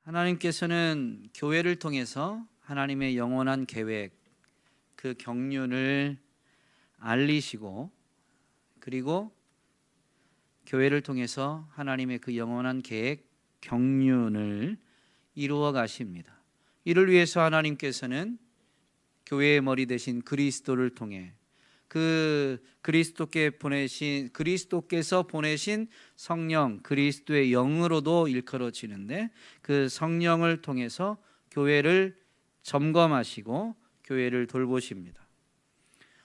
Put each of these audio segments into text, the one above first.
하나님께서는 교회를 통해서 하나님의 영원한 계획, 그 경륜을 알리시고, 그리고 교회를 통해서 하나님의 그 영원한 계획, 경륜을 이루어 가십니다. 이를 위해서 하나님께서는 교회의 머리 되신 그리스도를 통해 그 그리스도께서 보내신 성령, 그리스도의 영으로도 일컬어지는데, 그 성령을 통해서 교회를 점검하시고 교회를 돌보십니다.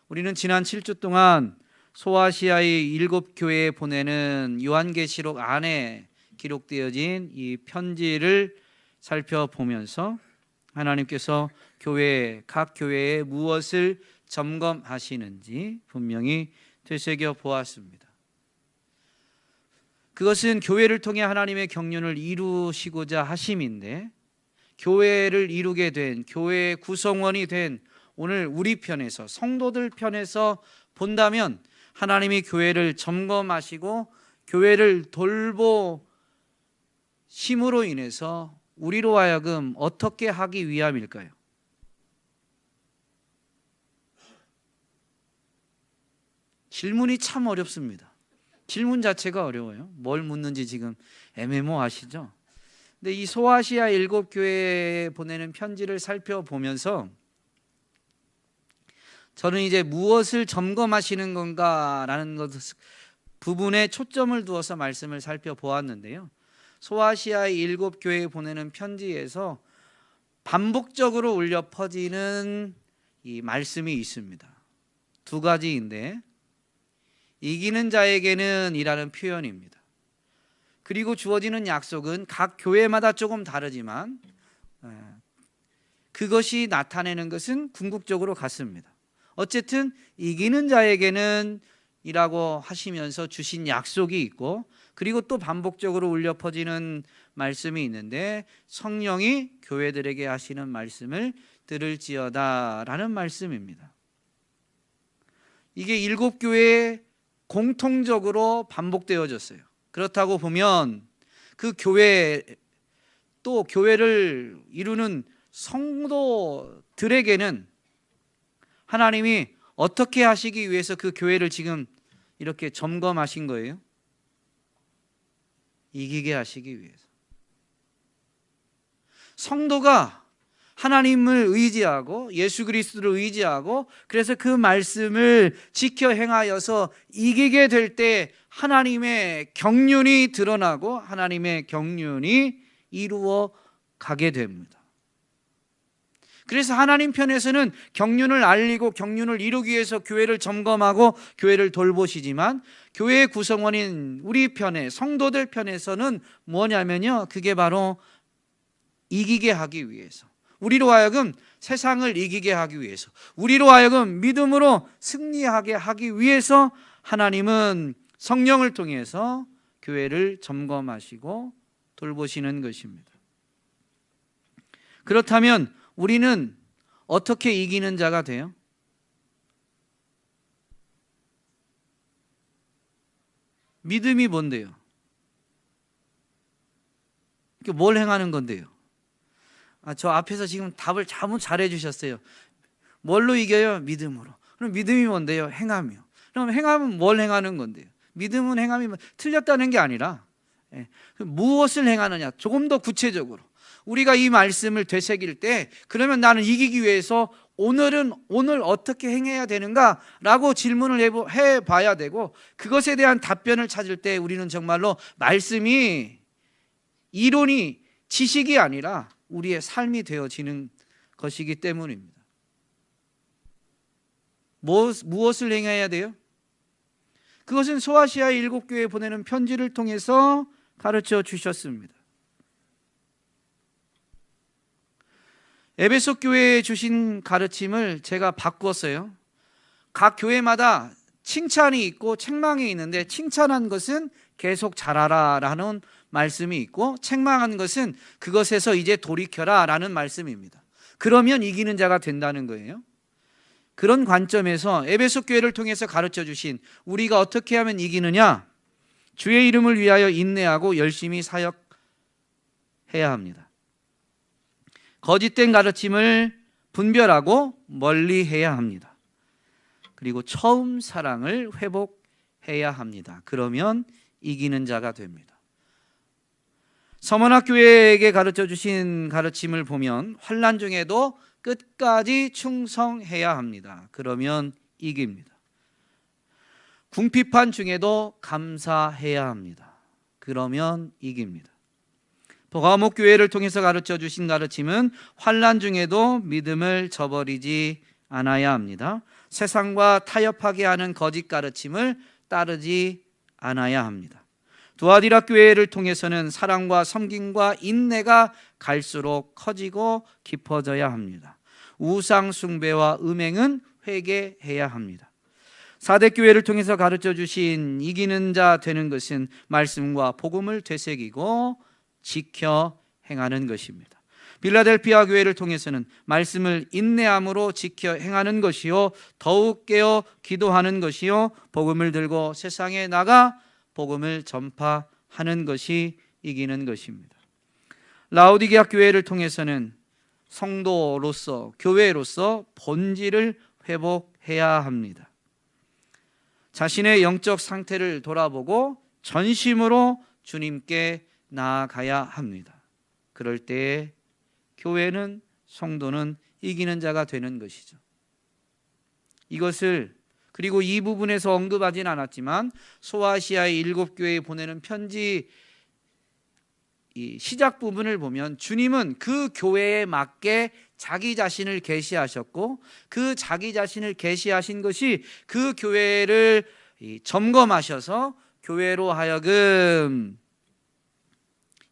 우리는 지난 7주 동안 소아시아의 7교회에 보내는 요한계시록 안에 기록되어진 이 편지를 살펴보면서 하나님께서 각 교회에 무엇을 점검하시는지 분명히 되새겨 보았습니다. 그것은 교회를 통해 하나님의 경륜을 이루시고자 하심인데, 교회를 이루게 된, 교회의 구성원이 된 오늘 우리 편에서, 성도들 편에서 본다면 하나님이 교회를 점검하시고 교회를 돌보심으로 인해서 우리로 하여금 어떻게 하기 위함일까요? 질문이 참 어렵습니다. 질문 자체가 어려워요. 뭘 묻는지 지금 애매모호하시죠? 근데 이 소아시아 7교회에 보내는 편지를 살펴보면서 저는 이제 무엇을 점검하시는 건가라는 부분에 초점을 두어서 말씀을 살펴보았는데요. 소아시아 7교회에 보내는 편지에서 반복적으로 울려 퍼지는 이 말씀이 있습니다. 두 가지인데, 이기는 자에게는 이라는 표현입니다. 그리고 주어지는 약속은 각 교회마다 조금 다르지만 그것이 나타내는 것은 궁극적으로 같습니다. 어쨌든 이기는 자에게는 이라고 하시면서 주신 약속이 있고, 그리고 또 반복적으로 울려 퍼지는 말씀이 있는데, 성령이 교회들에게 하시는 말씀을 들을지어다 라는 말씀입니다. 이게 7교회에 공통적으로 반복되어졌어요. 그렇다고 보면 그 교회, 또 교회를 이루는 성도들에게는 하나님이 어떻게 하시기 위해서 그 교회를 지금 이렇게 점검하신 거예요? 이기게 하시기 위해서. 성도가 하나님을 의지하고 예수 그리스도를 의지하고, 그래서 그 말씀을 지켜 행하여서 이기게 될 때 하나님의 경륜이 드러나고 하나님의 경륜이 이루어 가게 됩니다. 그래서 하나님 편에서는 경륜을 알리고 경륜을 이루기 위해서 교회를 점검하고 교회를 돌보시지만, 교회의 구성원인 우리 편에, 성도들 편에서는 뭐냐면요, 그게 바로 이기게 하기 위해서, 우리로 하여금 세상을 이기게 하기 위해서, 우리로 하여금 믿음으로 승리하게 하기 위해서 하나님은 성령을 통해서 교회를 점검하시고 돌보시는 것입니다. 그렇다면 우리는 어떻게 이기는 자가 돼요? 믿음이 뭔데요? 뭘 행하는 건데요? 저 앞에서 지금 답을 잘해 주셨어요. 뭘로 이겨요? 믿음으로. 그럼 믿음이 뭔데요? 행함이요. 그럼 행함은 뭘 행하는 건데요? 믿음은 행함이 틀렸다는 게 아니라 무엇을 행하느냐, 조금 더 구체적으로 우리가 이 말씀을 되새길 때, 그러면 나는 이기기 위해서 오늘 어떻게 행해야 되는가 라고 질문을 해봐야 되고, 그것에 대한 답변을 찾을 때 우리는 정말로 말씀이 이론이 지식이 아니라 우리의 삶이 되어지는 것이기 때문입니다. 무엇을 행해야 돼요? 그것은 소아시아 7교회에 보내는 편지를 통해서 가르쳐 주셨습니다. 에베소 교회에 주신 가르침을 제가 바꿨어요. 각 교회마다 칭찬이 있고 책망이 있는데, 칭찬한 것은 계속 잘하라 라는 말씀이 있고, 책망한 것은 그것에서 이제 돌이켜라 라는 말씀입니다. 그러면 이기는 자가 된다는 거예요. 그런 관점에서 에베소 교회를 통해서 가르쳐 주신 우리가 어떻게 하면 이기느냐, 주의 이름을 위하여 인내하고 열심히 사역해야 합니다. 거짓된 가르침을 분별하고 멀리해야 합니다. 그리고 처음 사랑을 회복해야 합니다. 그러면 이기는 자가 됩니다. 서머나 교회에게 가르쳐 주신 가르침을 보면 환난 중에도 끝까지 충성해야 합니다. 그러면 이깁니다. 궁핍한 중에도 감사해야 합니다. 그러면 이깁니다. 버가목 교회를 통해서 가르쳐 주신 가르침은 환난 중에도 믿음을 저버리지 않아야 합니다. 세상과 타협하게 하는 거짓 가르침을 따르지 않아야 합니다. 두아디라 교회를 통해서는 사랑과 섬김과 인내가 갈수록 커지고 깊어져야 합니다. 우상 숭배와 음행은 회개해야 합니다. 사대교회를 통해서 가르쳐 주신 이기는 자 되는 것은 말씀과 복음을 되새기고 지켜 행하는 것입니다. 빌라델피아 교회를 통해서는 말씀을 인내함으로 지켜 행하는 것이요, 더욱 깨어 기도하는 것이요, 복음을 들고 세상에 나가 복음을 전파하는 것이 이기는 것입니다. 라오디게아 교회를 통해서는 성도로서, 교회로서 본질을 회복해야 합니다. 자신의 영적 상태를 돌아보고 전심으로 주님께 나아가야 합니다. 그럴 때 교회는, 성도는 이기는 자가 되는 것이죠. 이것을, 그리고 이 부분에서 언급하진 않았지만 소아시아의 7교회에 보내는 편지 이 시작 부분을 보면 주님은 그 교회에 맞게 자기 자신을 계시하셨고, 그 자기 자신을 계시하신 것이 그 교회를 점검하셔서 교회로 하여금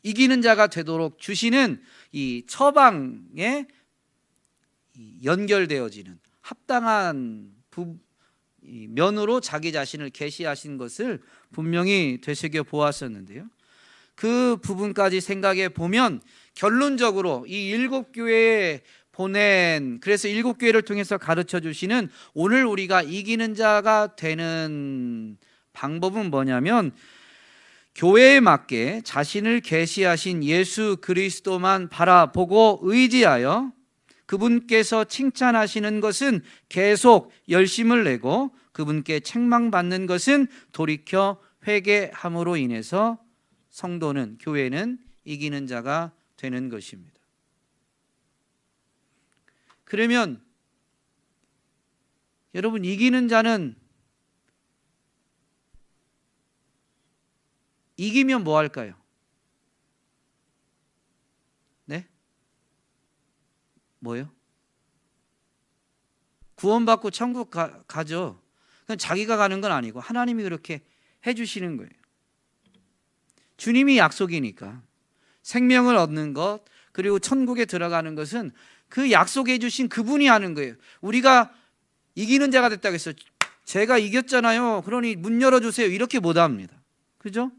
이기는 자가 되도록 주시는 이 처방에 연결되어지는 합당한 면으로 자기 자신을 계시하신 것을 분명히 되새겨 보았었는데요. 그 부분까지 생각해 보면 결론적으로 이 7교회에 보낸, 그래서 7교회를 통해서 가르쳐 주시는 오늘 우리가 이기는 자가 되는 방법은 뭐냐면, 교회에 맞게 자신을 계시하신 예수 그리스도만 바라보고 의지하여 그분께서 칭찬하시는 것은 계속 열심을 내고, 그분께 책망받는 것은 돌이켜 회개함으로 인해서 성도는, 교회는 이기는 자가 되는 것입니다. 그러면 여러분, 이기는 자는 이기면 뭐 할까요? 네? 뭐요? 구원받고 천국 가죠. 그냥 자기가 가는 건 아니고 하나님이 그렇게 해주시는 거예요. 주님이 약속이니까 생명을 얻는 것, 그리고 천국에 들어가는 것은 그 약속해 주신 그분이 하는 거예요. 우리가 이기는 자가 됐다고 해서 제가 이겼잖아요, 그러니 문 열어주세요, 이렇게 못합니다. 그죠?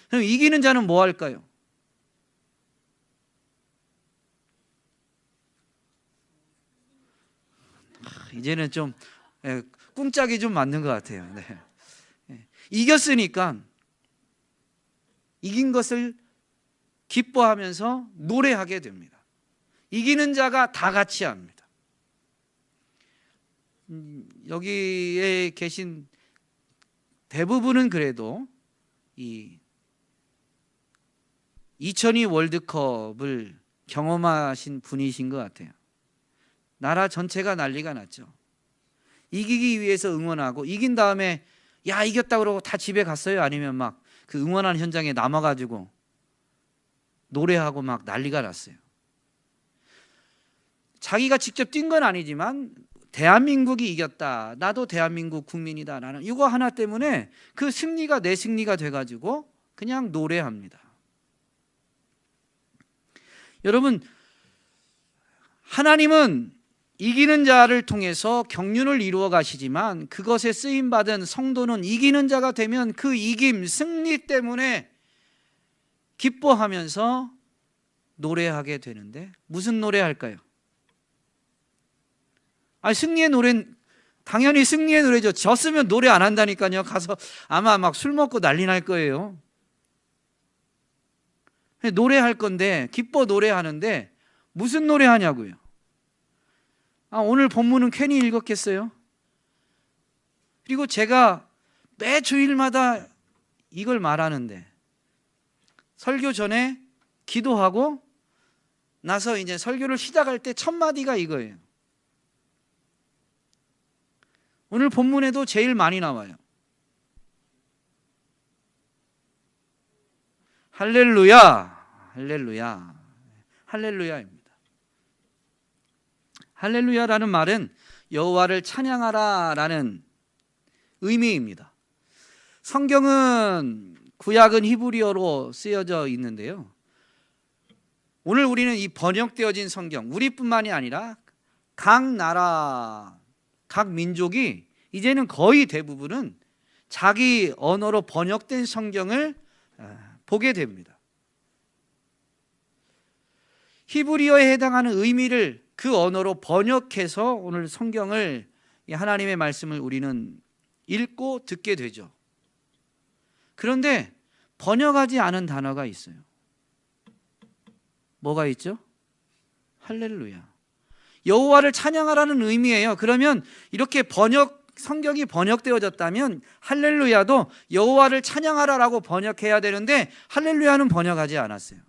그럼 이기는 자는 뭐 할까요? 이제는 좀 꿍짝이 좀 맞는 것 같아요. 네. 이겼으니까 이긴 것을 기뻐하면서 노래하게 됩니다. 이기는 자가 다 같이 합니다. 여기에 계신 대부분은 그래도 이 2002 월드컵을 경험하신 분이신 것 같아요. 나라 전체가 난리가 났죠. 이기기 위해서 응원하고, 이긴 다음에 야 이겼다 그러고 다 집에 갔어요? 아니면 막 그 응원하는 현장에 남아가지고 노래하고 막 난리가 났어요. 자기가 직접 뛴 건 아니지만 대한민국이 이겼다, 나도 대한민국 국민이다, 나는 이거 하나 때문에 그 승리가 내 승리가 돼가지고 그냥 노래합니다. 여러분, 하나님은 이기는 자를 통해서 경륜을 이루어 가시지만, 그것에 쓰임받은 성도는 이기는 자가 되면 그 이김, 승리 때문에 기뻐하면서 노래하게 되는데, 무슨 노래 할까요? 승리의 노래는 당연히 승리의 노래죠. 졌으면 노래 안 한다니까요. 가서 아마 막 술 먹고 난리 날 거예요. 노래할 건데, 기뻐 노래하는데 무슨 노래 하냐고요? 오늘 본문은 괜히 읽었겠어요? 그리고 제가 매 주일마다 이걸 말하는데 설교 전에 기도하고 나서 이제 설교를 시작할 때 첫 마디가 이거예요. 오늘 본문에도 제일 많이 나와요. 할렐루야, 할렐루야, 할렐루야입니다. 할렐루야라는 말은 여호와를 찬양하라라는 의미입니다. 성경은 구약은 히브리어로 쓰여져 있는데요. 오늘 우리는 이 번역되어진 성경, 우리뿐만이 아니라 각 나라, 각 민족이 이제는 거의 대부분은 자기 언어로 번역된 성경을 보게 됩니다. 히브리어에 해당하는 의미를 그 언어로 번역해서 오늘 성경을, 하나님의 말씀을 우리는 읽고 듣게 되죠. 그런데 번역하지 않은 단어가 있어요. 뭐가 있죠? 할렐루야. 여호와를 찬양하라는 의미예요. 그러면 이렇게 성경이 번역되어졌다면 할렐루야도 여호와를 찬양하라라고 번역해야 되는데 할렐루야는 번역하지 않았어요.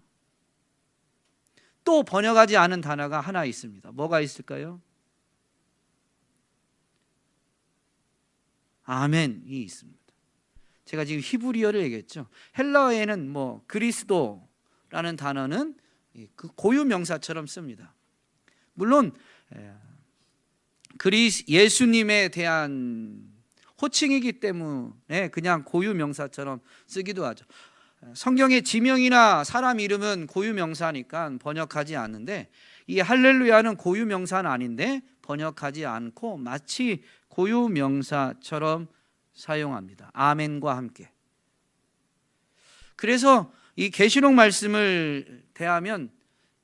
또 번역하지 않은 단어가 하나 있습니다. 뭐가 있을까요? 아멘이 있습니다. 제가 지금 히브리어를 얘기했죠. 헬라어에는 그리스도라는 단어는 그 고유 명사처럼 씁니다. 물론 예수님에 대한 호칭이기 때문에 그냥 고유 명사처럼 쓰기도 하죠. 성경의 지명이나 사람 이름은 고유 명사니까 번역하지 않는데 이 할렐루야는 고유 명사는 아닌데 번역하지 않고 마치 고유 명사처럼 사용합니다. 아멘과 함께. 그래서 이 계시록 말씀을 대하면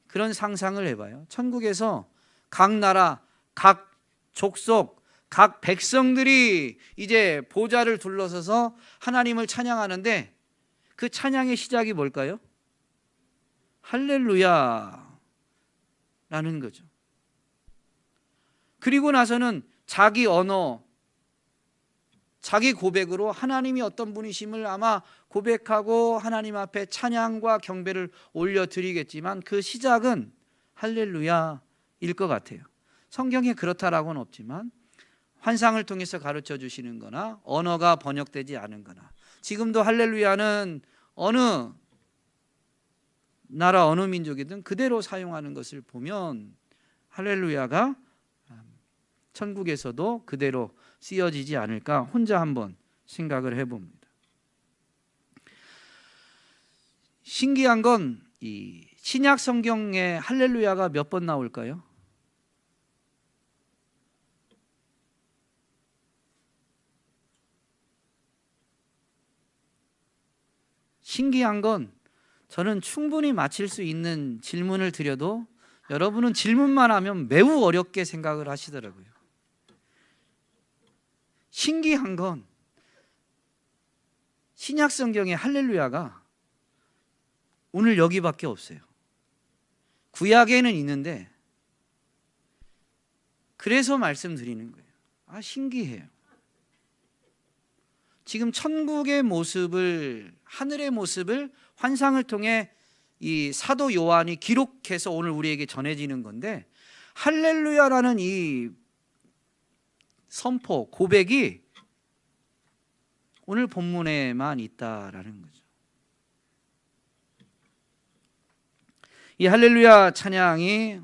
그런 상상을 해봐요. 천국에서 각 나라, 각 족속, 각 백성들이 이제 보좌를 둘러서서 하나님을 찬양하는데 그 찬양의 시작이 뭘까요? 할렐루야라는 거죠. 그리고 나서는 자기 언어, 자기 고백으로 하나님이 어떤 분이심을 아마 고백하고 하나님 앞에 찬양과 경배를 올려드리겠지만 그 시작은 할렐루야일 것 같아요. 성경에 그렇다라고는 없지만 환상을 통해서 가르쳐 주시는 거나 언어가 번역되지 않은 거나 지금도 할렐루야는 어느 나라 어느 민족이든 그대로 사용하는 것을 보면 할렐루야가 천국에서도 그대로 쓰여지지 않을까 혼자 한번 생각을 해봅니다. 신기한 건 이 신약 성경에 할렐루야가 몇 번 나올까요? 신기한 건 저는 충분히 맞힐 수 있는 질문을 드려도 여러분은 질문만 하면 매우 어렵게 생각을 하시더라고요. 신기한 건 신약 성경의 할렐루야가 오늘 여기밖에 없어요. 구약에는 있는데 그래서 말씀드리는 거예요. 신기해요. 지금 천국의 모습을, 하늘의 모습을 환상을 통해 이 사도 요한이 기록해서 오늘 우리에게 전해지는 건데 할렐루야라는 이 선포, 고백이 오늘 본문에만 있다라는 거죠. 이 할렐루야 찬양이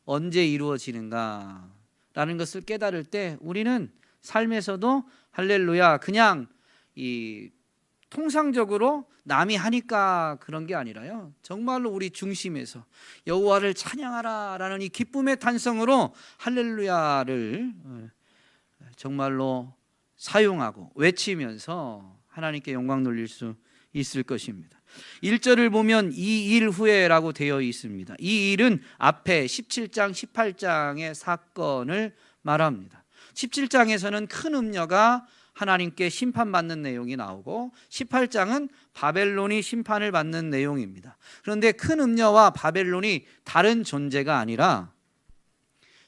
언제 이루어지는가라는 것을 깨달을 때 우리는 삶에서도 할렐루야 그냥 이 통상적으로 남이 하니까 그런 게 아니라요. 정말로 우리 중심에서 여호와를 찬양하라라는 이 기쁨의 탄성으로 할렐루야를 정말로 사용하고 외치면서 하나님께 영광 돌릴 수 있을 것입니다. 1절을 보면 이 일 후에라고 되어 있습니다. 이 일은 앞에 17장, 18장의 사건을 말합니다. 17장에서는 큰 음녀가 하나님께 심판받는 내용이 나오고 18장은 바벨론이 심판을 받는 내용입니다. 그런데 큰 음녀와 바벨론이 다른 존재가 아니라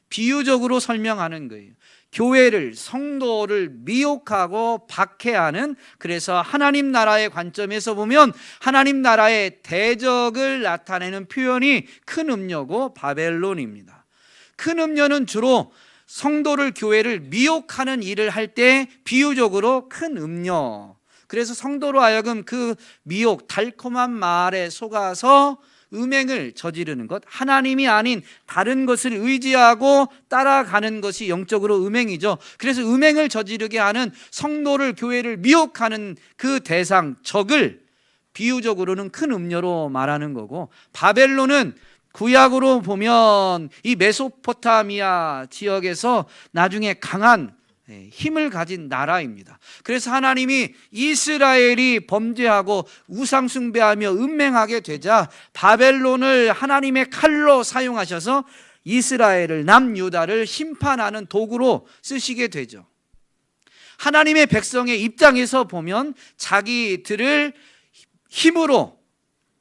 비유적으로 설명하는 거예요. 교회를, 성도를 미혹하고 박해하는, 그래서 하나님 나라의 관점에서 보면 하나님 나라의 대적을 나타내는 표현이 큰 음녀고 바벨론입니다. 큰 음녀는 주로 성도를, 교회를 미혹하는 일을 할 때 비유적으로 큰 음녀, 그래서 성도로 하여금 그 미혹, 달콤한 말에 속아서 음행을 저지르는 것, 하나님이 아닌 다른 것을 의지하고 따라가는 것이 영적으로 음행이죠. 그래서 음행을 저지르게 하는 성도를, 교회를 미혹하는 그 대상, 적을 비유적으로는 큰 음녀로 말하는 거고, 바벨론은 구약으로 보면 이 메소포타미아 지역에서 나중에 강한 힘을 가진 나라입니다. 그래서 하나님이 이스라엘이 범죄하고 우상숭배하며 음행하게 되자 바벨론을 하나님의 칼로 사용하셔서 이스라엘을, 남유다를 심판하는 도구로 쓰시게 되죠. 하나님의 백성의 입장에서 보면 자기들을 힘으로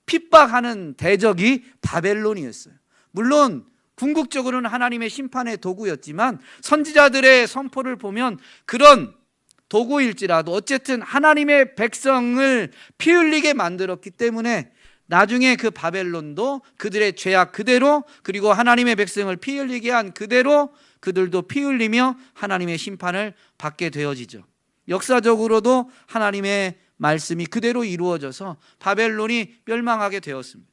핍박하는 대적이 바벨론이었어요. 물론 궁극적으로는 하나님의 심판의 도구였지만 선지자들의 선포를 보면 그런 도구일지라도 어쨌든 하나님의 백성을 피 흘리게 만들었기 때문에 나중에 그 바벨론도 그들의 죄악 그대로, 그리고 하나님의 백성을 피 흘리게 한 그대로 그들도 피 흘리며 하나님의 심판을 받게 되어지죠. 역사적으로도 하나님의 말씀이 그대로 이루어져서 바벨론이 멸망하게 되었습니다.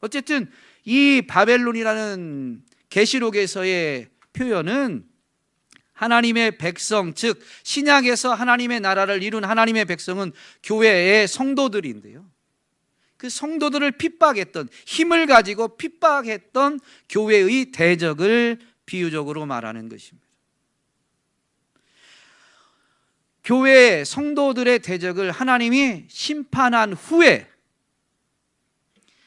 어쨌든 이 바벨론이라는 계시록에서의 표현은 하나님의 백성, 즉 신약에서 하나님의 나라를 이룬 하나님의 백성은 교회의 성도들인데요, 그 성도들을 핍박했던, 힘을 가지고 핍박했던 교회의 대적을 비유적으로 말하는 것입니다. 교회의 성도들의 대적을 하나님이 심판한 후에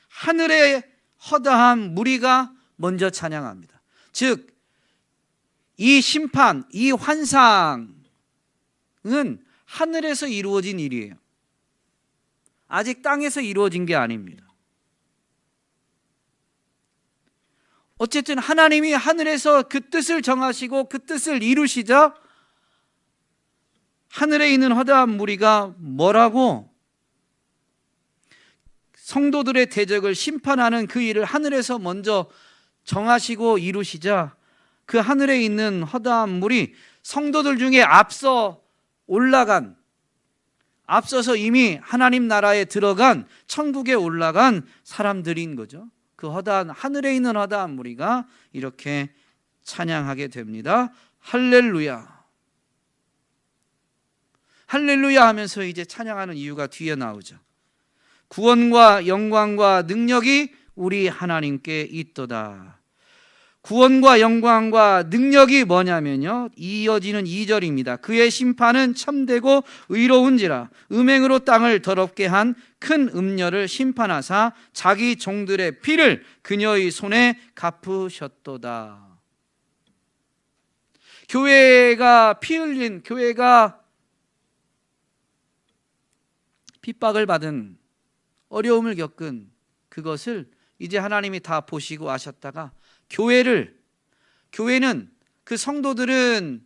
하늘의 허다한 무리가 먼저 찬양합니다. 즉, 이 심판, 이 환상은 하늘에서 이루어진 일이에요. 아직 땅에서 이루어진 게 아닙니다. 어쨌든 하나님이 하늘에서 그 뜻을 정하시고 그 뜻을 이루시자 하늘에 있는 허다한 무리가 뭐라고 성도들의 대적을 심판하는 그 일을 하늘에서 먼저 정하시고 이루시자 그 하늘에 있는 허다한 무리, 성도들 중에 앞서서 이미 하나님 나라에 들어간, 천국에 올라간 사람들인 거죠. 그 허다한, 하늘에 있는 허다한 무리가 이렇게 찬양하게 됩니다. 할렐루야, 할렐루야 하면서 이제 찬양하는 이유가 뒤에 나오죠. 구원과 영광과 능력이 우리 하나님께 있도다. 구원과 영광과 능력이 뭐냐면요, 이어지는 2절입니다. 그의 심판은 참되고 의로운지라 음행으로 땅을 더럽게 한 큰 음녀를 심판하사 자기 종들의 피를 그녀의 손에 갚으셨도다. 교회가 피 흘린, 교회가 핍박을 받은, 어려움을 겪은 그것을 이제 하나님이 다 보시고 아셨다가 교회는, 그 성도들은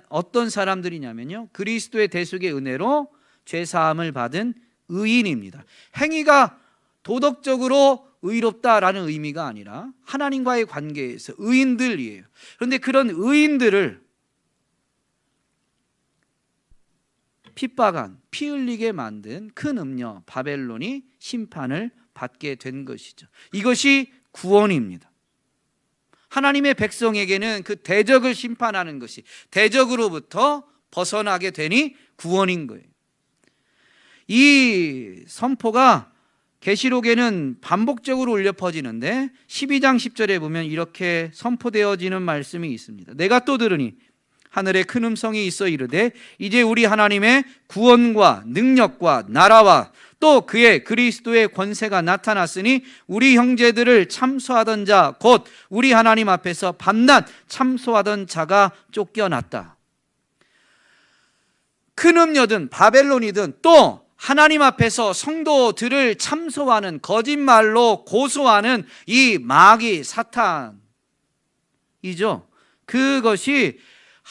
어떤 사람들이냐면요, 그리스도의 대속의 은혜로 죄사함을 받은 의인입니다. 행위가 도덕적으로 의롭다라는 의미가 아니라 하나님과의 관계에서 의인들이에요. 그런데 그런 의인들을 핍박한, 피 흘리게 만든 큰 음녀 바벨론이 심판을 받게 된 것이죠. 이것이 구원입니다. 하나님의 백성에게는 그 대적을 심판하는 것이, 대적으로부터 벗어나게 되니 구원인 거예요. 이 선포가 계시록에는 반복적으로 울려 퍼지는데 12장 10절에 보면 이렇게 선포되어지는 말씀이 있습니다. 내가 또 들으니 하늘에 큰 음성이 있어 이르되 이제 우리 하나님의 구원과 능력과 나라와 또 그의 그리스도의 권세가 나타났으니 우리 형제들을 참소하던 자 곧 우리 하나님 앞에서 밤낮 참소하던 자가 쫓겨났다. 큰 음녀든 바벨론이든 또 하나님 앞에서 성도들을 참소하는, 거짓말로 고소하는 이 마귀 사탄이죠. 그것이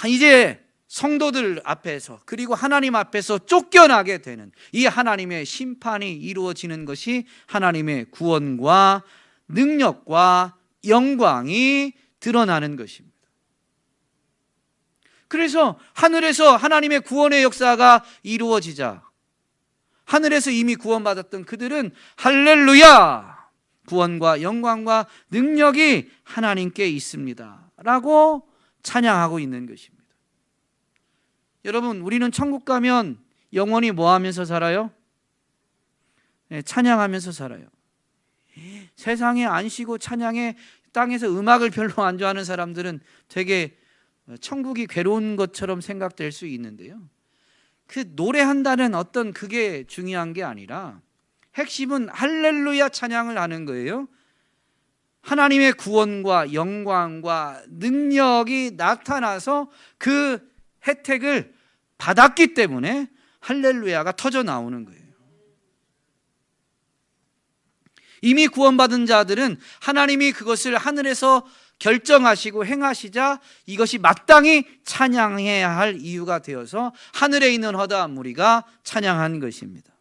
이제 성도들 앞에서, 그리고 하나님 앞에서 쫓겨나게 되는 이 하나님의 심판이 이루어지는 것이 하나님의 구원과 능력과 영광이 드러나는 것입니다. 그래서 하늘에서 하나님의 구원의 역사가 이루어지자 하늘에서 이미 구원받았던 그들은 할렐루야! 구원과 영광과 능력이 하나님께 있습니다 라고 찬양하고 있는 것입니다. 여러분, 우리는 천국 가면 영원히 뭐 하면서 살아요? 찬양하면서 살아요. 세상에 안 쉬고 찬양해, 땅에서 음악을 별로 안 좋아하는 사람들은 되게 천국이 괴로운 것처럼 생각될 수 있는데요, 그 노래한다는 어떤 그게 중요한 게 아니라 핵심은 할렐루야 찬양을 하는 거예요. 하나님의 구원과 영광과 능력이 나타나서 그 혜택을 받았기 때문에 할렐루야가 터져 나오는 거예요. 이미 구원받은 자들은 하나님이 그것을 하늘에서 결정하시고 행하시자 이것이 마땅히 찬양해야 할 이유가 되어서 하늘에 있는 허다한 무리가 찬양한 것입니다.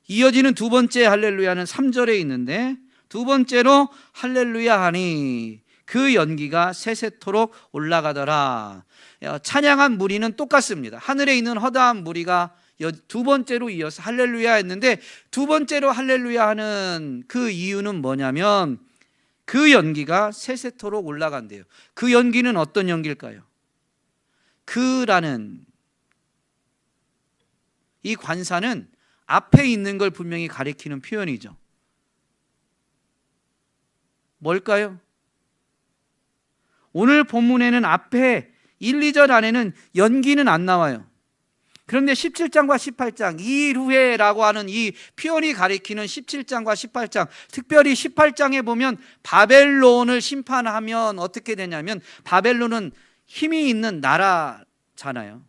이어지는 두 번째 할렐루야는 3절에 있는데, 두 번째로 할렐루야 하니 그 연기가 세세토록 올라가더라. 찬양한 무리는 똑같습니다. 하늘에 있는 허다한 무리가 두 번째로 이어서 할렐루야 했는데, 두 번째로 할렐루야 하는 그 이유는 뭐냐면 그 연기가 세세토록 올라간대요. 그 연기는 어떤 연기일까요? 그라는 이 관사는 앞에 있는 걸 분명히 가리키는 표현이죠. 뭘까요? 오늘 본문에는 앞에 1, 2절 안에는 연기는 안 나와요. 그런데 17장과 18장, 이후에라고 하는 이 표현이 가리키는 17장과 18장, 특별히 18장에 보면 바벨론을 심판하면 어떻게 되냐면, 바벨론은 힘이 있는 나라잖아요.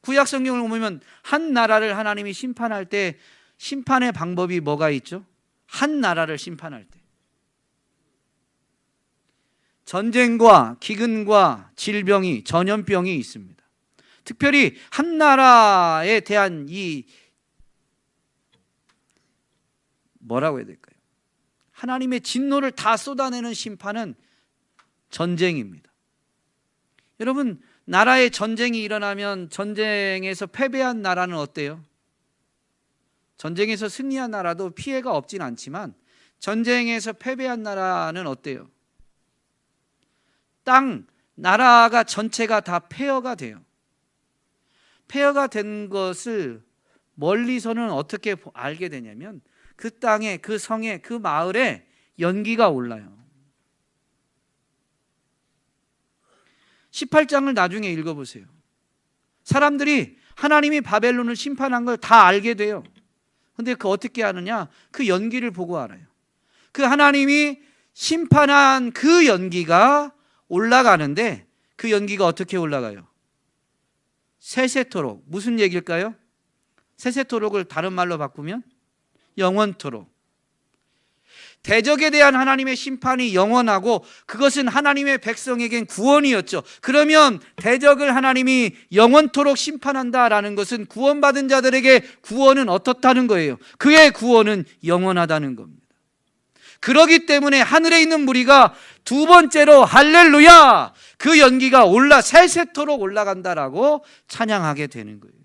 구약 성경을 보면 한 나라를 하나님이 심판할 때 심판의 방법이 뭐가 있죠? 한 나라를 심판할 때 전쟁과 기근과 질병이, 전염병이 있습니다. 특별히 한 나라에 대한 이 뭐라고 해야 될까요? 하나님의 진노를 다 쏟아내는 심판은 전쟁입니다. 여러분, 나라에 전쟁이 일어나면 전쟁에서 패배한 나라는 어때요? 전쟁에서 승리한 나라도 피해가 없진 않지만 전쟁에서 패배한 나라는 어때요? 나라가 전체가 다 폐허가 돼요. 폐허가 된 것을 멀리서는 어떻게 알게 되냐면 그 땅에, 그 성에, 그 마을에 연기가 올라요. 18장을 나중에 읽어보세요. 사람들이 하나님이 바벨론을 심판한 걸 다 알게 돼요. 근데 그 어떻게 아느냐? 그 연기를 보고 알아요. 그 하나님이 심판한 그 연기가 올라가는데, 그 연기가 어떻게 올라가요? 세세토록. 무슨 얘기일까요? 세세토록을 다른 말로 바꾸면 영원토록. 대적에 대한 하나님의 심판이 영원하고 그것은 하나님의 백성에겐 구원이었죠. 그러면 대적을 하나님이 영원토록 심판한다라는 것은 구원받은 자들에게 구원은 어떻다는 거예요? 그의 구원은 영원하다는 겁니다. 그렇기 때문에 하늘에 있는 무리가 두 번째로 할렐루야, 그 연기가 세세토록 올라간다라고 찬양하게 되는 거예요.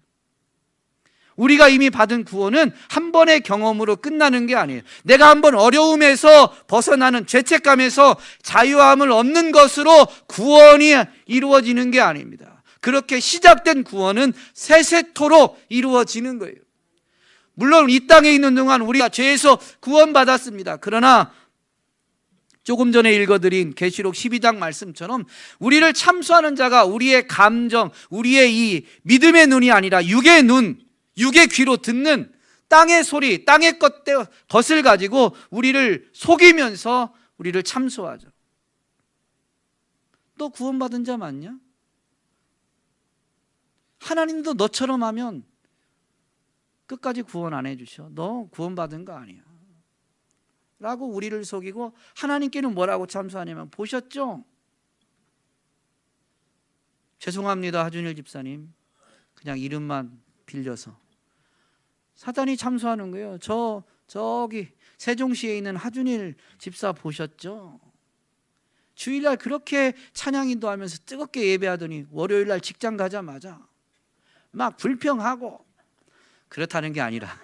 우리가 이미 받은 구원은 한 번의 경험으로 끝나는 게 아니에요. 내가 한번 어려움에서 벗어나는, 죄책감에서 자유함을 얻는 것으로 구원이 이루어지는 게 아닙니다. 그렇게 시작된 구원은 세세토록 이루어지는 거예요. 물론 이 땅에 있는 동안 우리가 죄에서 구원받았습니다. 그러나 조금 전에 읽어드린 계시록 12장 말씀처럼 우리를 참소하는 자가 우리의 감정, 우리의 이 믿음의 눈이 아니라 육의 눈, 육의 귀로 듣는 땅의 소리, 땅의 것을 가지고 우리를 속이면서 우리를 참소하죠. 너 구원받은 자 맞냐? 하나님도 너처럼 하면 끝까지 구원 안 해주셔. 너 구원받은 거 아니야 라고 우리를 속이고, 하나님께는 뭐라고 참소하냐면, 보셨죠? 죄송합니다 하준일 집사님, 그냥 이름만 빌려서 사단이 참소하는 거예요. 저기 세종시에 있는 하준일 집사 보셨죠? 주일날 그렇게 찬양 인도하면서 뜨겁게 예배하더니 월요일날 직장 가자마자 막 불평하고. 그렇다는 게 아니라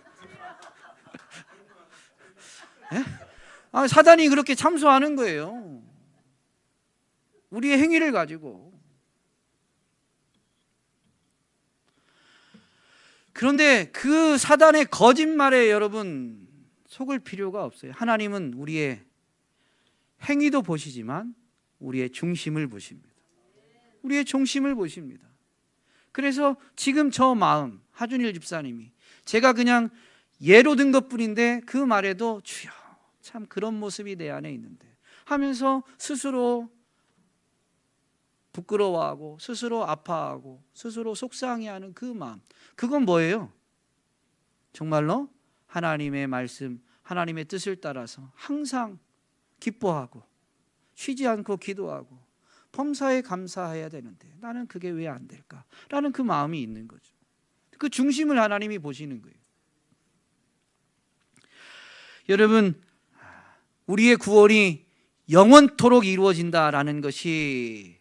사단이 그렇게 참소하는 거예요, 우리의 행위를 가지고. 그런데 그 사단의 거짓말에 여러분 속을 필요가 없어요. 하나님은 우리의 행위도 보시지만 우리의 중심을 보십니다. 우리의 중심을 보십니다. 그래서 지금 저 마음, 하준일 집사님이, 제가 그냥 예로 든 것뿐인데 그 말에도 주여 참 그런 모습이 내 안에 있는데 하면서 스스로 부끄러워하고 스스로 아파하고 스스로 속상해하는 그 마음, 그건 뭐예요? 정말로 하나님의 말씀, 하나님의 뜻을 따라서 항상 기뻐하고 쉬지 않고 기도하고 범사에 감사해야 되는데 나는 그게 왜 안 될까? 라는 그 마음이 있는 거죠. 그 중심을 하나님이 보시는 거예요. 여러분, 우리의 구원이 영원토록 이루어진다라는 것이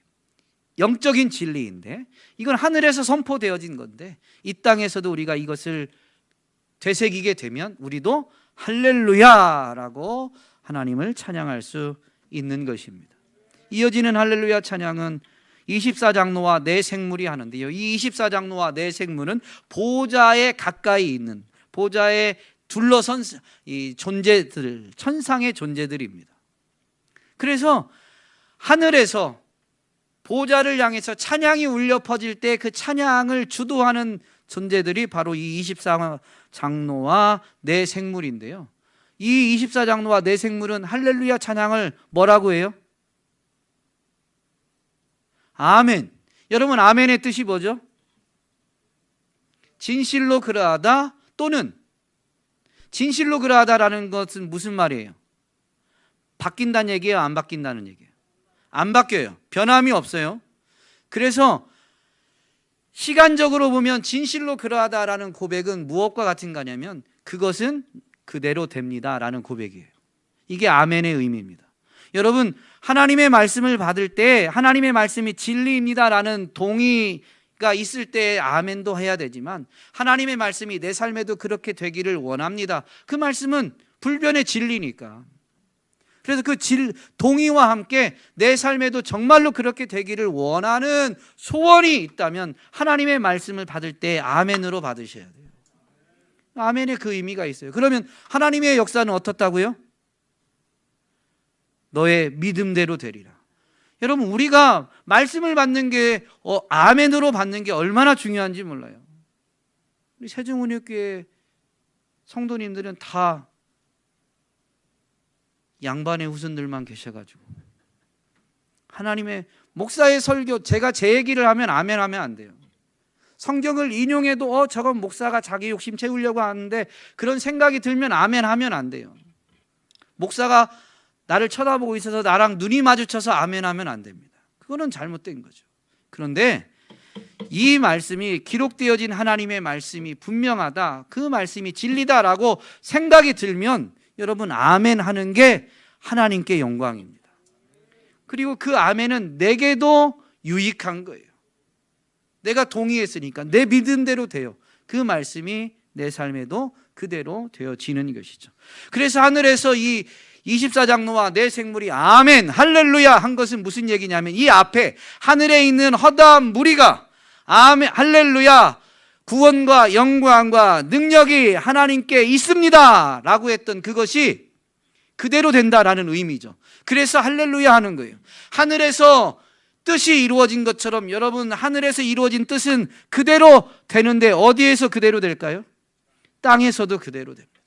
영적인 진리인데, 이건 하늘에서 선포되어진 건데, 이 땅에서도 우리가 이것을 되새기게 되면 우리도 할렐루야라고 하나님을 찬양할 수 있는 것입니다. 이어지는 할렐루야 찬양은 24장로와 네 생물이 하는데요, 이 24장로와 네 생물은 보좌에 가까이 있는, 보좌에 둘러선 이 존재들, 천상의 존재들입니다. 그래서 하늘에서 보좌를 향해서 찬양이 울려 퍼질 때 그 찬양을 주도하는 존재들이 바로 이 24장로와 네 생물인데요, 이 24장로와 네 생물은 할렐루야 찬양을 뭐라고 해요? 아멘. 여러분, 아멘의 뜻이 뭐죠? 진실로 그러하다 또는, 진실로 그러하다라는 것은 무슨 말이에요? 바뀐다는 얘기예요, 안 바뀐다는 얘기예요? 안 바뀌어요. 변함이 없어요. 그래서 시간적으로 보면 진실로 그러하다라는 고백은 무엇과 같은 거냐면, 그것은 그대로 됩니다라는 고백이에요. 이게 아멘의 의미입니다. 여러분, 하나님의 말씀을 받을 때 하나님의 말씀이 진리입니다라는 동의가 있을 때 아멘도 해야 되지만, 하나님의 말씀이 내 삶에도 그렇게 되기를 원합니다, 그 말씀은 불변의 진리니까. 그래서 그 동의와 함께 내 삶에도 정말로 그렇게 되기를 원하는 소원이 있다면 하나님의 말씀을 받을 때 아멘으로 받으셔야 돼요. 아멘의 그 의미가 있어요. 그러면 하나님의 역사는 어떻다고요? 너의 믿음대로 되리라. 여러분, 우리가 말씀을 받는 게 아멘으로 받는 게 얼마나 중요한지 몰라요. 우리 세종은혜교회 성도님들은 다 양반의 후손들만 계셔가지고 하나님의 목사의 설교, 제가 제 얘기를 하면 아멘 하면 안 돼요. 성경을 인용해도 저건 목사가 자기 욕심 채우려고 하는데 그런 생각이 들면 아멘 하면 안 돼요. 목사가 나를 쳐다보고 있어서 나랑 눈이 마주쳐서 아멘 하면 안 됩니다. 그거는 잘못된 거죠. 그런데 이 말씀이 기록되어진 하나님의 말씀이 분명하다, 그 말씀이 진리다라고 생각이 들면 여러분, 아멘 하는 게 하나님께 영광입니다. 그리고 그 아멘은 내게도 유익한 거예요. 내가 동의했으니까 내 믿음대로 돼요. 그 말씀이 내 삶에도 그대로 되어지는 것이죠. 그래서 하늘에서 이 24장로와 네 생물이 아멘 할렐루야 한 것은 무슨 얘기냐면, 이 앞에 하늘에 있는 허다한 무리가 아멘 할렐루야 구원과 영광과 능력이 하나님께 있습니다 라고 했던 그것이 그대로 된다라는 의미죠. 그래서 할렐루야 하는 거예요. 하늘에서 뜻이 이루어진 것처럼 여러분, 하늘에서 이루어진 뜻은 그대로 되는데 어디에서 그대로 될까요? 땅에서도 그대로 됩니다.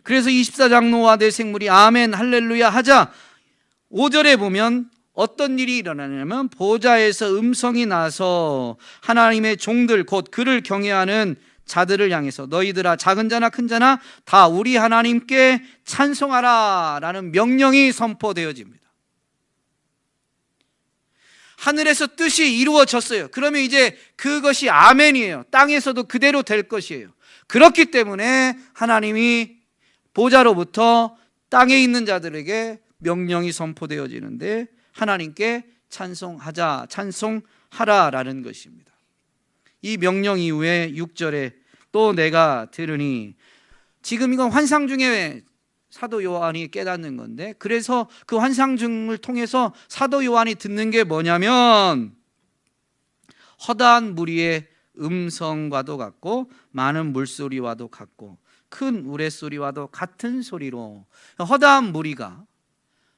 그래서 24장로와 네 생물이 아멘 할렐루야 하자 5절에 보면 어떤 일이 일어나냐면 보좌에서 음성이 나서 하나님의 종들 곧 그를 경외하는 자들을 향해서 너희들아 작은 자나 큰 자나 다 우리 하나님께 찬송하라 라는 명령이 선포되어집니다. 하늘에서 뜻이 이루어졌어요. 그러면 이제 그것이 아멘이에요. 땅에서도 그대로 될 것이에요. 그렇기 때문에 하나님이 보좌로부터 땅에 있는 자들에게 명령이 선포되어지는데 하나님께 찬송하자, 찬송하라라는 것입니다. 이 명령 이후에 6절에 또 내가 들으니, 지금 이건 환상 중에 사도 요한이 깨닫는 건데, 그래서 그 환상중을 통해서 사도 요한이 듣는 게 뭐냐면 허다한 무리의 음성과도 같고 많은 물소리와도 같고 큰 우레소리와도 같은 소리로 허다한 무리가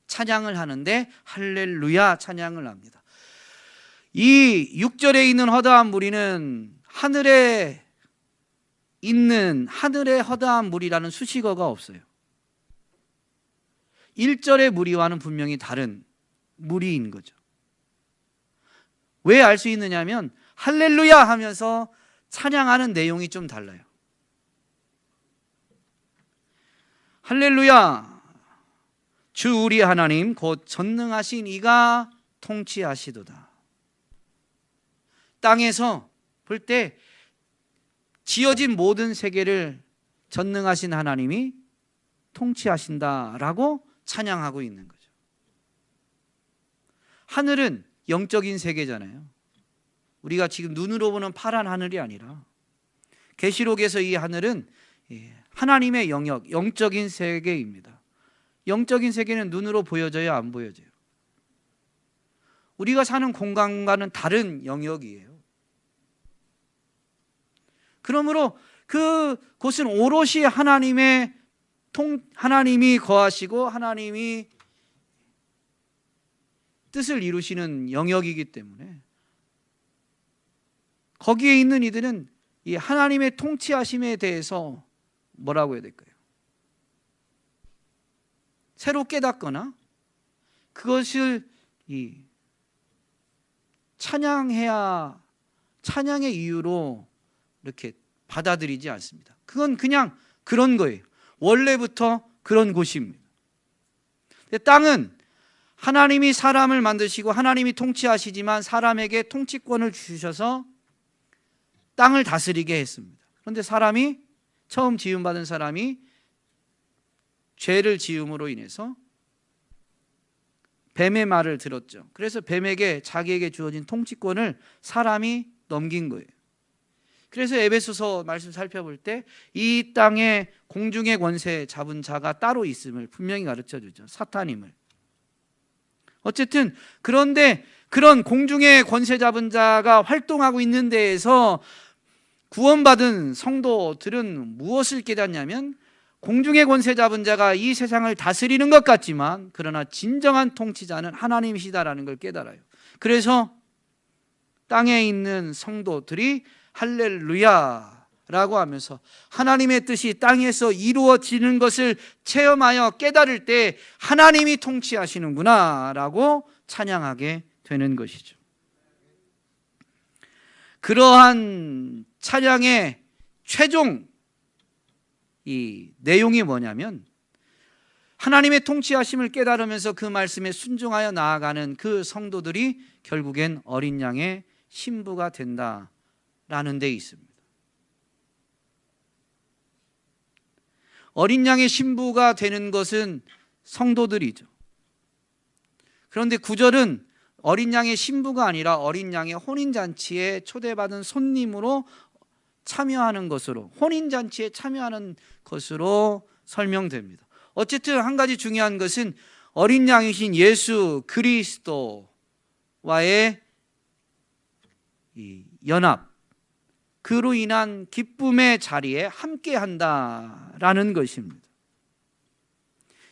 찬양을 하는데 할렐루야 찬양을 합니다. 이 6절에 있는 허다한 무리는 하늘에 있는 하늘의 허다한 무리라는 수식어가 없어요. 1절의 무리와는 분명히 다른 무리인 거죠. 왜 알 수 있느냐면 할렐루야 하면서 찬양하는 내용이 좀 달라요. 할렐루야, 주 우리 하나님 곧 전능하신 이가 통치하시도다. 땅에서 볼 때 지어진 모든 세계를 전능하신 하나님이 통치하신다라고 찬양하고 있는 거죠. 하늘은 영적인 세계잖아요. 우리가 지금 눈으로 보는 파란 하늘이 아니라 계시록에서 이 하늘은 하나님의 영역, 영적인 세계입니다. 영적인 세계는 눈으로 보여져요, 안 보여져요? 우리가 사는 공간과는 다른 영역이에요. 그러므로 그곳은 오롯이 하나님이 거하시고 하나님이 뜻을 이루시는 영역이기 때문에 거기에 있는 이들은 이 하나님의 통치하심에 대해서 뭐라고 해야 될까요? 새로 깨닫거나 그것을 찬양의 이유로 이렇게 받아들이지 않습니다. 그건 그냥 그런 거예요. 원래부터 그런 곳입니다. 땅은 하나님이 사람을 만드시고 하나님이 통치하시지만 사람에게 통치권을 주셔서 땅을 다스리게 했습니다. 그런데 처음 지음받은 사람이 죄를 지음으로 인해서 뱀의 말을 들었죠. 그래서 뱀에게 자기에게 주어진 통치권을 사람이 넘긴 거예요. 그래서 에베소서 말씀 살펴볼 때 이 땅에 공중의 권세 잡은 자가 따로 있음을 분명히 가르쳐주죠. 사탄임을. 어쨌든 그런데 그런 공중의 권세 잡은 자가 활동하고 있는 데에서 구원받은 성도들은 무엇을 깨닫냐면 공중의 권세 잡은 자가 이 세상을 다스리는 것 같지만 그러나 진정한 통치자는 하나님이시다라는 걸 깨달아요. 그래서 땅에 있는 성도들이 할렐루야라고 하면서 하나님의 뜻이 땅에서 이루어지는 것을 체험하여 깨달을 때 하나님이 통치하시는구나 라고 찬양하게 되는 것이죠. 그러한 찬양의 최종 이 내용이 뭐냐면 하나님의 통치하심을 깨달으면서 그 말씀에 순종하여 나아가는 그 성도들이 결국엔 어린 양의 신부가 된다라는 데 있습니다. 어린 양의 신부가 되는 것은 성도들이죠. 그런데 9절은 어린 양의 신부가 아니라 어린 양의 혼인잔치에 초대받은 손님으로 참여하는 것으로, 혼인잔치에 참여하는 것으로 설명됩니다. 어쨌든 한 가지 중요한 것은 어린 양이신 예수 그리스도와의 이 연합, 그로 인한 기쁨의 자리에 함께 한다라는 것입니다.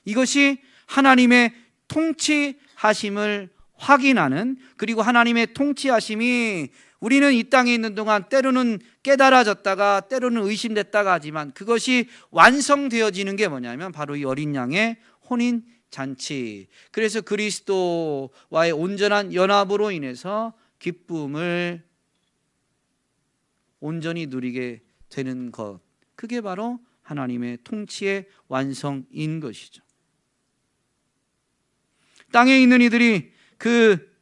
이것이 하나님의 통치하심을 확인하는, 그리고 하나님의 통치하심이 우리는 이 땅에 있는 동안 때로는 깨달아졌다가 때로는 의심됐다가 하지만 그것이 완성되어지는 게 뭐냐면 바로 이 어린 양의 혼인 잔치. 그래서 그리스도와의 온전한 연합으로 인해서 기쁨을 온전히 누리게 되는 것, 그게 바로 하나님의 통치의 완성인 것이죠. 땅에 있는 이들이 그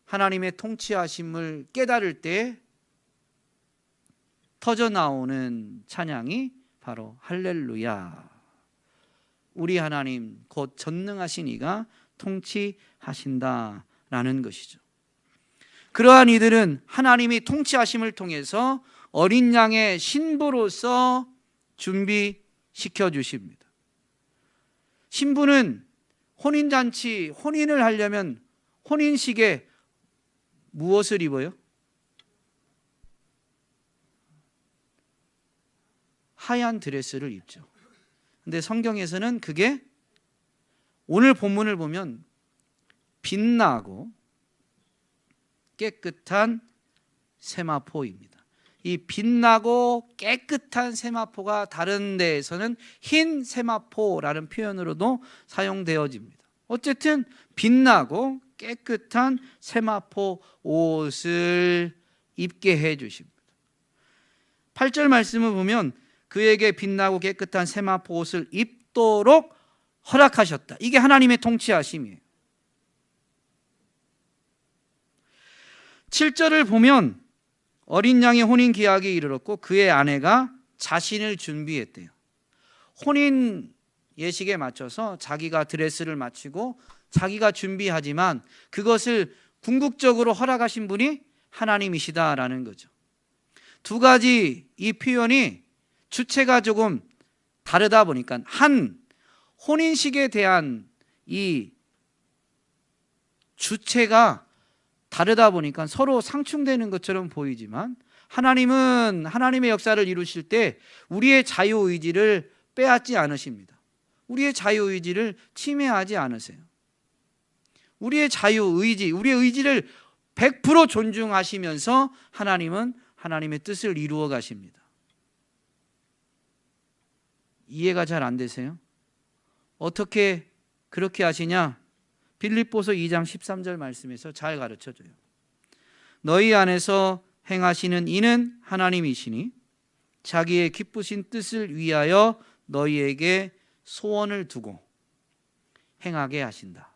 하나님의 통치하심을 깨달을 때 터져 나오는 찬양이 바로 할렐루야, 우리 하나님 곧 전능하신 이가 통치하신다라는 것이죠. 그러한 이들은 하나님이 통치하심을 통해서 어린 양의 신부로서 준비시켜 주십니다. 신부는 혼인잔치, 혼인을 하려면 혼인식에 무엇을 입어요? 하얀 드레스를 입죠. 근데 성경에서는 그게 오늘 본문을 보면 빛나고 깨끗한 세마포입니다. 이 빛나고 깨끗한 세마포가 다른 데에서는 흰 세마포라는 표현으로도 사용되어집니다. 어쨌든 빛나고 깨끗한 세마포 옷을 입게 해 주십니다. 8절 말씀을 보면 그에게 빛나고 깨끗한 세마포 옷을 입도록 허락하셨다. 이게 하나님의 통치하심이에요. 7절을 보면 어린 양의 혼인 기약이 이르렀고 그의 아내가 자신을 준비했대요. 혼인 예식에 맞춰서 자기가 드레스를 마치고 자기가 준비하지만 그것을 궁극적으로 허락하신 분이 하나님이시다라는 거죠. 두 가지 이 표현이 주체가 조금 다르다 보니까 한 혼인식에 대한 이 주체가 다르다 보니까 서로 상충되는 것처럼 보이지만 하나님은 하나님의 역사를 이루실 때 우리의 자유의지를 빼앗지 않으십니다. 우리의 자유의지를 침해하지 않으세요. 우리의 자유의지, 우리의 의지를 100% 존중하시면서 하나님은 하나님의 뜻을 이루어 가십니다. 이해가 잘 안 되세요? 어떻게 그렇게 하시냐? 빌립보서 2장 13절 말씀에서 잘 가르쳐줘요. 너희 안에서 행하시는 이는 하나님이시니 자기의 기쁘신 뜻을 위하여 너희에게 소원을 두고 행하게 하신다.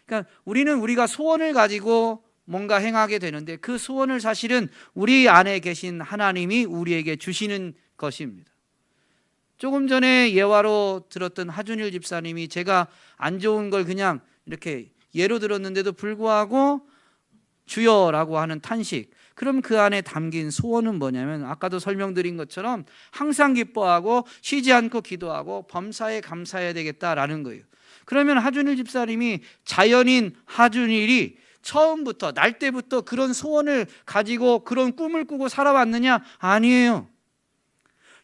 그러니까 우리는 우리가 소원을 가지고 뭔가 행하게 되는데 그 소원을 사실은 우리 안에 계신 하나님이 우리에게 주시는 것입니다. 조금 전에 예화로 들었던 하준일 집사님이 제가 안 좋은 걸 그냥 이렇게 예로 들었는데도 불구하고 주여라고 하는 탄식, 그럼 그 안에 담긴 소원은 뭐냐면 아까도 설명드린 것처럼 항상 기뻐하고 쉬지 않고 기도하고 범사에 감사해야 되겠다라는 거예요. 그러면 하준일 집사님이 자연인 하준일이 처음부터 날 때부터 그런 소원을 가지고 그런 꿈을 꾸고 살아왔느냐? 아니에요.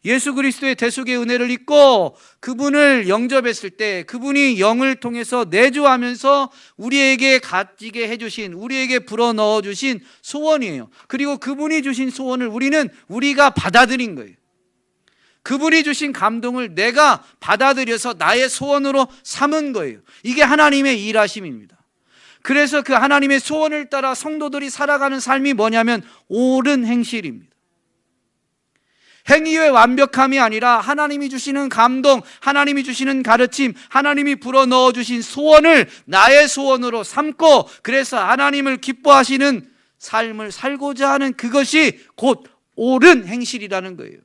예수 그리스도의 대속의 은혜를 입고 그분을 영접했을 때 그분이 영을 통해서 내주하면서 우리에게 가지게 해주신, 우리에게 불어넣어 주신 소원이에요. 그리고 그분이 주신 소원을 우리가 받아들인 거예요. 그분이 주신 감동을 내가 받아들여서 나의 소원으로 삼은 거예요. 이게 하나님의 일하심입니다. 그래서 그 하나님의 소원을 따라 성도들이 살아가는 삶이 뭐냐면 옳은 행실입니다. 행위의 완벽함이 아니라 하나님이 주시는 감동, 하나님이 주시는 가르침, 하나님이 불어넣어 주신 소원을 나의 소원으로 삼고 그래서 하나님을 기뻐하시는 삶을 살고자 하는 그것이 곧 옳은 행실이라는 거예요.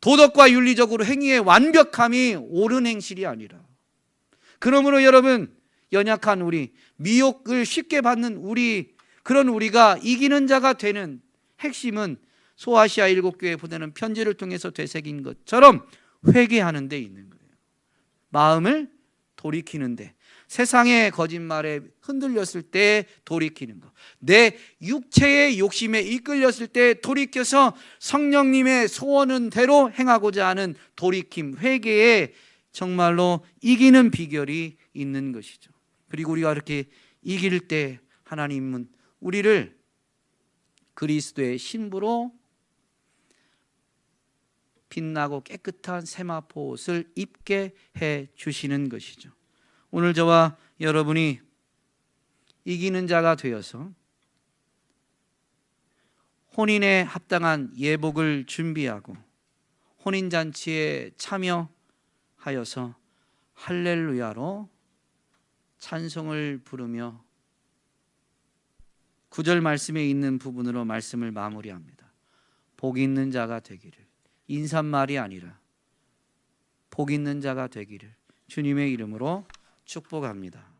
도덕과 윤리적으로 행위의 완벽함이 옳은 행실이 아니라, 그러므로 여러분, 연약한 우리, 미혹을 쉽게 받는 우리, 그런 우리가 이기는 자가 되는 핵심은 소아시아 7교회 보내는 편지를 통해서 되새긴 것처럼 회개하는 데 있는 거예요. 마음을 돌이키는 데, 세상의 거짓말에 흔들렸을 때 돌이키는 것, 내 육체의 욕심에 이끌렸을 때 돌이켜서 성령님의 소원은 대로 행하고자 하는 돌이킴, 회개에 정말로 이기는 비결이 있는 것이죠. 그리고 우리가 이렇게 이길 때 하나님은 우리를 그리스도의 신부로 빛나고 깨끗한 세마포 옷을 입게 해 주시는 것이죠. 오늘 저와 여러분이 이기는 자가 되어서 혼인에 합당한 예복을 준비하고 혼인잔치에 참여하여서 할렐루야로 찬송을 부르며 9절 말씀에 있는 부분으로 말씀을 마무리합니다. 복 있는 자가 되기를, 인사말이 아니라 복 있는 자가 되기를 주님의 이름으로 축복합니다.